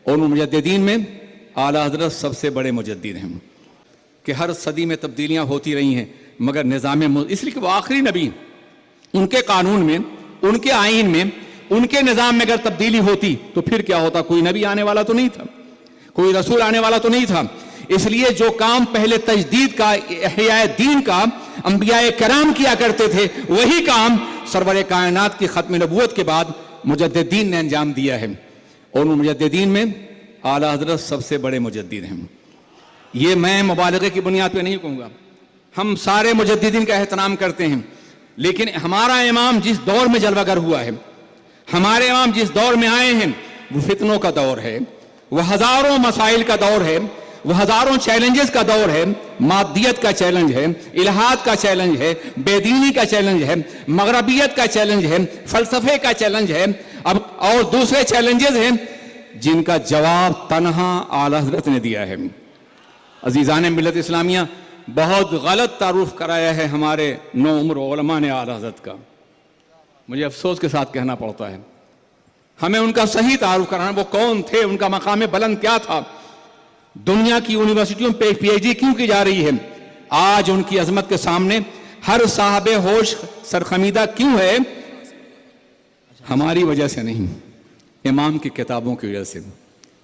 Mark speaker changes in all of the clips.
Speaker 1: اور मुजद्दिदीन में आला हजरत सबसे बड़े मुजद्दिद हैं कि हर सदी में तब्दीलियाँ होती रही हैं, मगर निज़ाम इसलिए कि वो आखिरी नबी, उनके कानून में, उनके आइन में, उनके निज़ाम में अगर तब्दीली होती तो फिर क्या होता? कोई नबी आने वाला तो नहीं था, कोई रसूल आने वाला तो नहीं था। इसलिए जो काम पहले तजदीद का, इहयाए दीन का अंबियाए कराम किया करते थे, वही काम सरवर कायनात की ख़त्म नबूवत के बाद मुजद्दिदीन ने अंजाम दिया है। और मुजद्दिदीन में आला हजरत सबसे बड़े मुजद्दिद हैं। ये मैं मुबालगे की बुनियाद पे नहीं कहूँगा, हम सारे मुजद्दिदीन का एहतराम करते हैं, लेकिन हमारा इमाम जिस दौर में जलवागर हुआ है, हमारे इमाम जिस दौर में आए हैं, वो फितनों का दौर है, वह हज़ारों मसाइल का दौर है, वह हज़ारों चैलेंजेस का दौर है। मादियत का चैलेंज है, इल्हाद का चैलेंज है, बेदीनी का चैलेंज है, मगरबियत का चैलेंज है, फ़लसफ़े का चैलेंज है, अब और दूसरे चैलेंजेस हैं जिनका जवाब तन्हा आला हज़रत ने दिया है। अज़ीज़ान मिल्लत इस्लामिया, बहुत गलत तारुफ कराया है हमारे नौ उम्र उलमा ने आला हज़रत का। मुझे अफसोस के साथ कहना पड़ता है, हमें उनका सही तारुफ कराना, वो कौन थे, उनका मकाम बुलंद क्या था, दुनिया की यूनिवर्सिटियों में पीएचडी क्यों की जा रही है, आज उनकी अजमत के सामने हर साहब होश सरखमीदा क्यों है? हमारी वजह से नहीं, इमाम की किताबों की वजह से,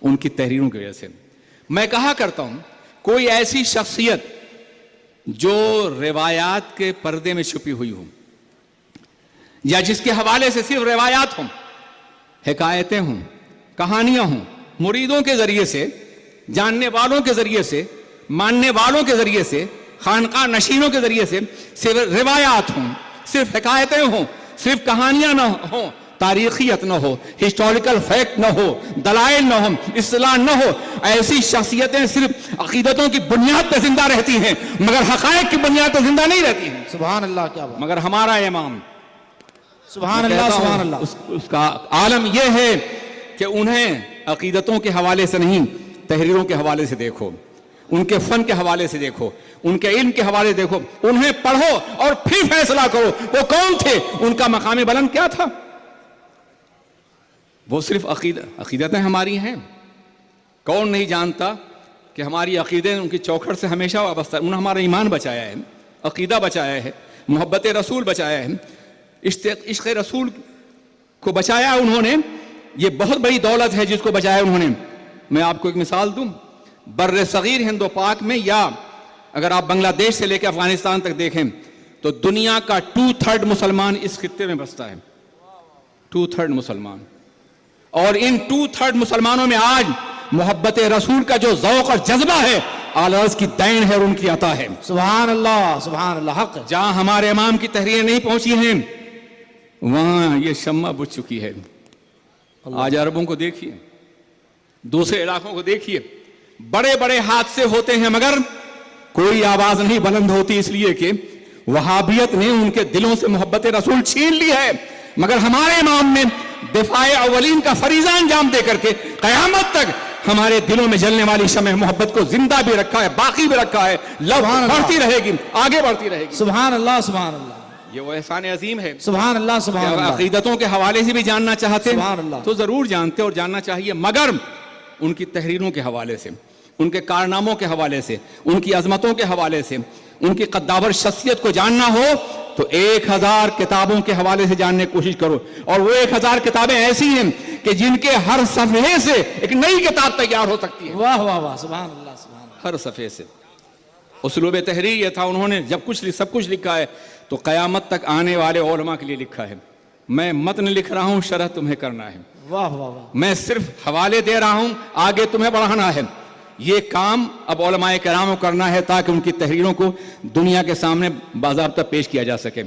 Speaker 1: उनकी तहरीरों की वजह से। मैं कहा करता हूं, कोई ऐसी शख्सियत जो रिवायात के पर्दे में छुपी हुई हो, या जिसके हवाले से सिर्फ रिवायात हों, हिकायतें हों, कहानियां हों, मुरीदों के जरिए से, जानने वालों के जरिए से, मानने वालों के जरिए से, खानका नशीनों के जरिए से सिर्फ रिवायात हों, सिर्फ हिकायतें हों, सिर्फ कहानियां न हों, तारीखियत न हो, हिस्टोरिकल फैक्ट न हो, दलाइल न हो, इस्लाह न हो, ऐसी शख्सियतें सिर्फ अकीदतों की बुनियाद पर जिंदा रहती हैं, मगर हकायक की बुनियाद पर जिंदा नहीं रहती हैं।
Speaker 2: सुभान अल्लाह, क्या बात।
Speaker 1: मगर हमारा इमाम,
Speaker 2: सुभान अल्लाह, सुभान अल्लाह,
Speaker 1: उसका आलम यह है कि उन्हें अकीदतों के हवाले से नहीं, तहरीरों के हवाले से देखो, उनके फन के हवाले से देखो, उनके इल्म के हवाले से देखो, उन्हें पढ़ो और फिर फैसला करो वो कौन थे, उनका मकाम बुलंद क्या था। वो सिर्फ अकीदतें हमारी हैं। कौन नहीं जानता कि हमारी अकीदे उनकी चौखट से हमेशा वाबस्ता। उन्होंने हमारा ईमान बचाया है, अकीदा बचाया है, मोहब्बत रसूल बचाया है, इश्क़ रसूल को बचाया उन्होंने। ये बहुत बड़ी दौलत है जिसको बचाया उन्होंने। मैं आपको एक मिसाल दूं, बर्र सगीर हिंदो पाक में, या अगर आप बांग्लादेश से लेकर अफगानिस्तान तक देखें तो दुनिया का 2/3 मुसलमान इस खित्ते में बसता है, 2/3 मुसलमान। और इन 2/3 मुसलमानों में आज मोहब्बत रसूल का जो ज़ौक़ और जज्बा है, आला हज़रत की दैन है और उनकी अता है।
Speaker 2: सुभान अल्लाह, सुभान अल्लाह, हक।
Speaker 1: जहां हमारे इमाम की तहरीरें नहीं पहुंची हैं, वहां ये शम्मा बुझ चुकी है। आज अरबों को देखिए, दूसरे इलाकों को देखिए, बड़े बड़े हादसे होते हैं मगर कोई आवाज नहीं बुलंद होती, इसलिए कि वहाबियत ने उनके दिलों से मोहब्बत रसूल छीन ली है। मगर हमारे इमाम ने दिफाए अवलीन का फरीजा अंजाम दे करके कयामत तक हमारे दिलों में जलने वाली शम्ह मोहब्बत को जिंदा भी रखा है, बाकी भी रखा है, लव बढ़ती रहेगी, आगे बढ़ती रहेगी।
Speaker 2: सुभान अल्लाह, सुभान अल्लाह,
Speaker 1: ये वो एहसान अजीम है।
Speaker 2: सुभान अल्लाह, सुभान अल्लाह।
Speaker 1: अकीदतों के हवाले से भी जानना चाहते
Speaker 2: हैं
Speaker 1: तो जरूर जानते और जानना चाहिए, मगर उनकी तहरीरों के हवाले से, उनके कारनामों के हवाले से, उनकी अजमतों के हवाले से, उनकी कद्दावर शख्सियत को जानना हो तो 1000 किताबों के हवाले से जानने की कोशिश करो। और वो 1000 किताबें ऐसी हैं कि जिनके हर सफ़े से एक नई किताब तैयार हो सकती है।
Speaker 2: वाह वाह वाह, सुभान अल्लाह, सुभान अल्लाह।
Speaker 1: हर सफ़े से उसलूब तहरीर ये था, उन्होंने जब सब कुछ लिखा है तो क़यामत तक आने वाले उलमा के लिए लिखा है। मैं मतन लिख रहा हूँ, शरह तुम्हें करना है।
Speaker 2: वाह वाह वाह।
Speaker 1: मैं सिर्फ हवाले दे रहा हूँ, आगे तुम्हें बढ़ाना है। ये काम अब उलमाए किराम को करना है ताकि उनकी तहरीरों को दुनिया के सामने बाज़ाब्ता पेश किया जा सके।